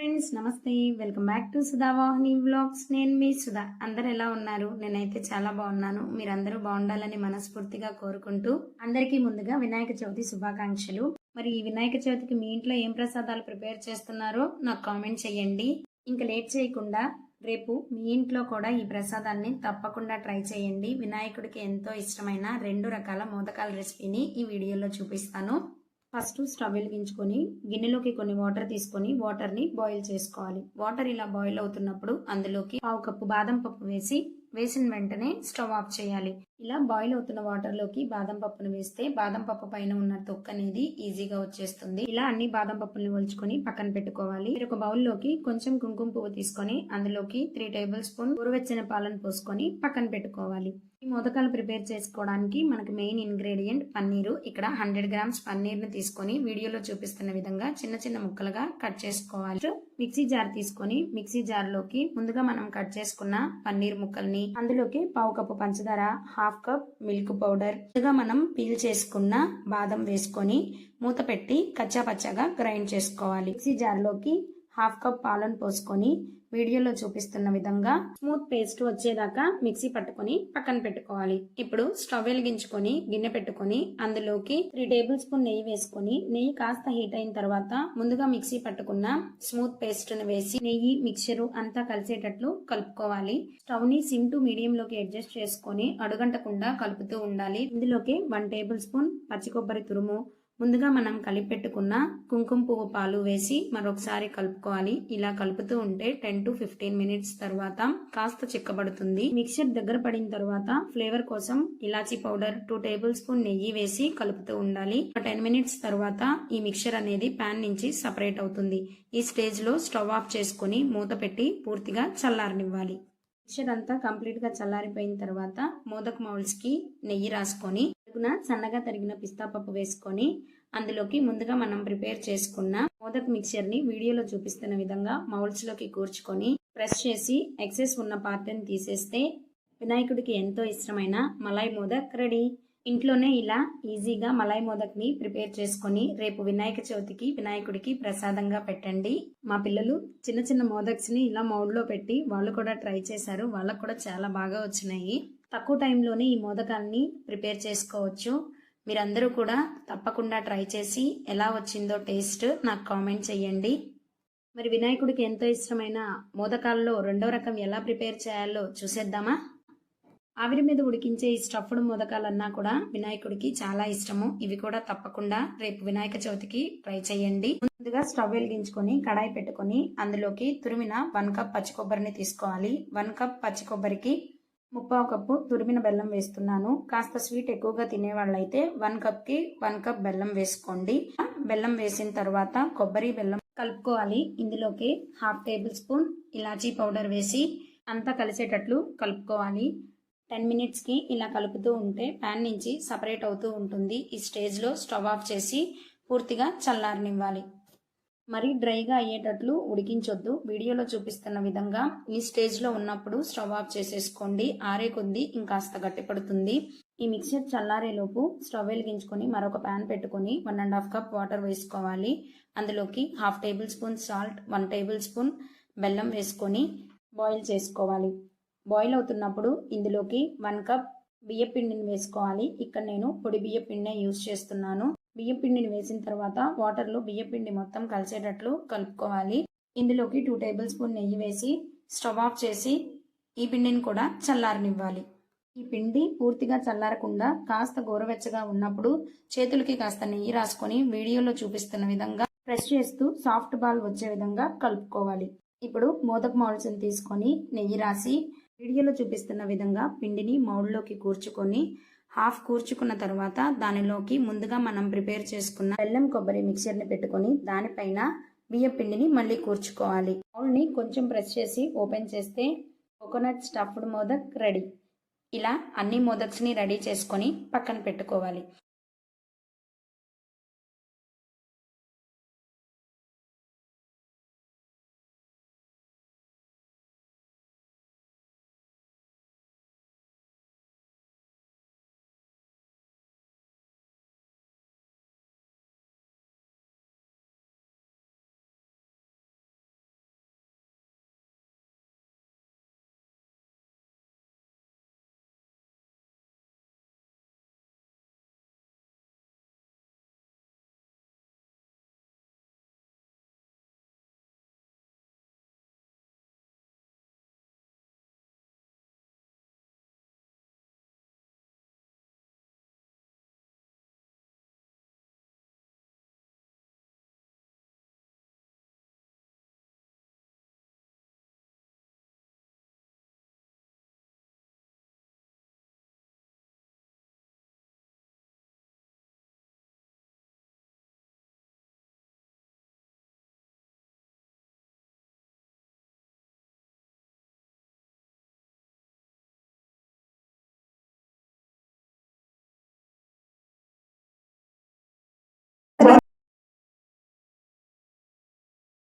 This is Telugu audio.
ఫ్రెండ్స్ నమస్తే, వెల్కమ్ బ్యాక్ టు సుధావాహిని వ్లాగ్స్. నేను మీ సుధా. అందరు ఎలా ఉన్నారు? నేనైతే చాలా బాగున్నాను. మీరందరూ బాగుండాలని మనస్ఫూర్తిగా కోరుకుంటూ అందరికీ ముందుగా వినాయక చవితి శుభాకాంక్షలు. మరి ఈ వినాయక చవితికి మీ ఇంట్లో ఏం ప్రసాదాలు ప్రిపేర్ చేస్తున్నారో నాకు కామెంట్ చేయండి. ఇంకా లేట్ చేయకుండా రేపు మీ ఇంట్లో కూడా ఈ ప్రసాదాన్ని తప్పకుండా ట్రై చేయండి. వినాయకుడికి ఎంతో ఇష్టమైన 2 రకాల మోదకాల రెసిపీని ఈ వీడియోలో చూపిస్తాను. ఫస్ట్ స్టవ్ వెలిగించుకొని గిన్నెలోకి కొన్ని వాటర్ తీసుకొని వాటర్ని బాయిల్ చేసుకోవాలి. వాటర్ ఇలా బాయిల్ అవుతున్నప్పుడు అందులోకి 1/2 కప్పు బాదం పప్పు వేసిన వెంటనే స్టవ్ ఆఫ్ చేయాలి. ఇలా బాయిల్ అవుతున్న వాటర్ లోకి బాదం పప్పును వేస్తే బాదం పప్పు పైన ఉన్న తొక్క అనేది ఈజీగా వచ్చేస్తుంది. ఇలా అన్ని బాదం పప్పుల్ని ఒలుచుకొని పక్కన పెట్టుకోవాలి. ఒక బౌల్ లోకి కొంచెం కుంకుమ పువ్వు తీసుకొని అందులోకి 3 టేబుల్ స్పూన్ గోరువెచ్చని పాలను పోసుకొని పక్కన పెట్టుకోవాలి. ఈ మోదకాలు ప్రిపేర్ చేసుకోవడానికి మనకు మెయిన్ ఇంగ్రీడియంట్ పన్నీరు. ఇక్కడ 100 గ్రామ్స్ పన్నీర్ ని తీసుకొని వీడియోలో చూపిస్తున్న విధంగా చిన్న చిన్న ముక్కలుగా కట్ చేసుకోవాలి. మిక్సీ జార్ తీసుకొని మిక్సీ జార్ లోకి ముందుగా మనం కట్ చేసుకున్న పన్నీర్ ముక్కల్ని, అందులోకి 1/2 కప్పు పంచదార, 1/2 కప్ మిల్క్ పౌడర్, ముందుగా మనం పీల్ చేసుకున్న బాదం వేసుకొని మూత పెట్టి కచ్చా పచ్చాగా గ్రైండ్ చేసుకోవాలి. మిక్సీ జార్ లోకి 1/2 కప్ పాలను పోసుకొని వీడియోలో చూపిస్తున్న విధంగా స్మూత్ పేస్ట్ వచ్చేదాకా మిక్సీ పట్టుకొని పక్కన పెట్టుకోవాలి. ఇప్పుడు స్టవ్ వెలిగించుకొని గిన్నె పెట్టుకొని అందులోకి 3 టేబుల్ స్పూన్ నెయ్యి వేసుకొని నెయ్యి కాస్త హీట్ అయిన తర్వాత ముందుగా మిక్సీ పట్టుకున్న స్మూత్ పేస్ట్ ను వేసి నెయ్యి మిక్చరు అంతా కలిసేటట్లు కలుపుకోవాలి. స్టవ్ ని సిమ్ టు మీడియం లోకి అడ్జస్ట్ చేసుకొని అడుగంటకుండా కలుపుతూ ఉండాలి. ఇందులోకి 1 టేబుల్ స్పూన్ పచ్చి కొబ్బరి తురుము, ముందుగా మనం కలిపి పెట్టుకున్న కుంకుమ పువ్వు పాలు వేసి మరొకసారి కలుపుకోవాలి. ఇలా కలుపుతూ ఉంటే 10 to 15 మినిట్స్ తర్వాత కాస్త చిక్కబడుతుంది. మిక్చర్ దగ్గర పడిన తర్వాత ఫ్లేవర్ కోసం ఇలాచీ పౌడర్, 2 టేబుల్ స్పూన్ నెయ్యి వేసి కలుపుతూ ఉండాలి. 10 మినిట్స్ తర్వాత ఈ మిక్చర్ అనేది ప్యాన్ నుంచి సపరేట్ అవుతుంది. ఈ స్టేజ్ లో స్టవ్ ఆఫ్ చేసుకుని మూత పెట్టి పూర్తిగా చల్లారనివ్వాలి. మిక్చర్ అంతా కంప్లీట్ గా చల్లారిపోయిన తర్వాత మోదక్ మౌల్డ్స్ కి నెయ్యి రాసుకొని సన్నగా తరిగిన పిస్తా పప్పు వేసుకొని అందులోకి ముందుగా మనం ప్రిపేర్ చేసుకున్న మోదక్ మిక్చర్ ని వీడియోలో చూపిస్తున్న విధంగా మౌల్డ్స్ లోకి కూర్చుకొని ప్రెస్ చేసి ఎక్సెస్ ఉన్న పార్ట్ ని తీసేస్తే వినాయకుడికి ఎంతో ఇష్టమైన మలాయ్ మోదక్ రెడీ. ఇంట్లోనే ఇలా ఈజీగా మలాయ్ మోదక్ ని ప్రిపేర్ చేసుకొని రేపు వినాయక చవితికి వినాయకుడికి ప్రసాదంగా పెట్టండి. మా పిల్లలు చిన్న చిన్న మోదక్స్ ని ఇలా మౌల్డ్ లో పెట్టి వాళ్ళు కూడా ట్రై చేశారు. వాళ్ళకు కూడా చాలా బాగా వచ్చినాయి. తక్కువ టైంలోనే ఈ మోదకాన్ని ప్రిపేర్ చేసుకోవచ్చు. మీరందరూ కూడా తప్పకుండా ట్రై చేసి ఎలా వచ్చిందో టేస్ట్ నాకు కామెంట్ చేయండి. మరి వినాయకుడికి ఎంతో ఇష్టమైన మోదకాల్లో 2వ రకం ఎలా ప్రిపేర్ చేయాలో చూసేద్దామా? ఆవిరి మీద ఉడికించే ఈ స్టఫ్డ్ మోదకాలన్నా కూడా వినాయకుడికి చాలా ఇష్టము. ఇవి కూడా తప్పకుండా రేపు వినాయక చవితికి ట్రై చేయండి. ముందుగా స్టవ్ వెలిగించుకొని కడాయి పెట్టుకొని అందులోకి తురిమిన 1 కప్ పచ్చి కొబ్బరిని తీసుకోవాలి. 1 కప్ పచ్చి కొబ్బరికి 1/2 కప్పు తురిమిన బెల్లం వేస్తున్నాను. కాస్త స్వీట్ ఎక్కువగా తినే వాళ్ళైతే 1 కప్ కి 1 కప్ బెల్లం వేసుకోండి. బెల్లం వేసిన తర్వాత కొబ్బరి బెల్లం కలుపుకోవాలి. ఇందులోకి 1/2 టేబుల్ స్పూన్ ఇలాచీ పౌడర్ వేసి అంతా కలిసేటట్లు కలుపుకోవాలి. 10 మినిట్స్ కి ఇలా కలుపుతూ ఉంటే ప్యాన్ నుంచి సపరేట్ అవుతూ ఉంటుంది. ఈ స్టేజ్ లో స్టవ్ ఆఫ్ చేసి పూర్తిగా చల్లారనివ్వాలి. మరి డ్రైగా అయ్యేటట్లు ఉడికించొద్దు. వీడియోలో చూపిస్తున్న విధంగా ఈ స్టేజ్ లో ఉన్నప్పుడు స్టవ్ ఆఫ్ చేసేసుకోండి. ఆరే కొద్దీ ఇంకాస్త గట్టిపడుతుంది. ఈ మిక్చర్ చల్లారేలోపు స్టవ్ వెలిగించుకొని మరొక ప్యాన్ పెట్టుకొని 1.5 కప్ వాటర్ వేసుకోవాలి. అందులోకి 1/2 table spoon salt, 1 table spoon బెల్లం వేసుకొని బాయిల్ చేసుకోవాలి. బాయిల్ అవుతున్నప్పుడు ఇందులోకి 1 కప్ బియ్య పిండిని వేసుకోవాలి. ఇక్కడ నేను పొడి బియ్య పిండినే యూజ్ చేస్తున్నాను. బియ్య పిండిని వేసిన తర్వాత వాటర్లో బియ్య పిండి మొత్తం కలిసేటట్లు కలుపుకోవాలి. ఇందులోకి 2 టేబుల్ స్పూన్ నెయ్యి వేసి స్టవ్ ఆఫ్ చేసి ఈ పిండిని కూడా చల్లారనివ్వాలి. ఈ పిండి పూర్తిగా చల్లారకుండా కాస్త గోరువెచ్చగా ఉన్నప్పుడు చేతులకి కాస్త నెయ్యి రాసుకొని వీడియోలో చూపిస్తున్న విధంగా ప్రెస్ చేస్తూ సాఫ్ట్ బాల్ వచ్చే విధంగా కలుపుకోవాలి. ఇప్పుడు మోదక్ మౌల్డ్స్ ని తీసుకొని నెయ్యి రాసి వీడియోలో చూపిస్తున్న విధంగా పిండిని మౌల్డ్లోకి కూర్చుకొని కూర్చుకున్న తర్వాత దానిలోకి ముందుగా మనం ప్రిపేర్ చేసుకున్న బెల్లం కొబ్బరి మిక్చర్ ని పెట్టుకొని దానిపైన బియ్య పిండిని మళ్ళీ కూర్చుకోవాలి. మౌల్డ్ ని కొంచెం ప్రెస్ చేసి ఓపెన్ చేస్తే కోకోనట్ స్టఫ్డ్ మోదక్ రెడీ. ఇలా అన్ని మోదక్స్ ని రెడీ చేసుకొని పక్కన పెట్టుకోవాలి.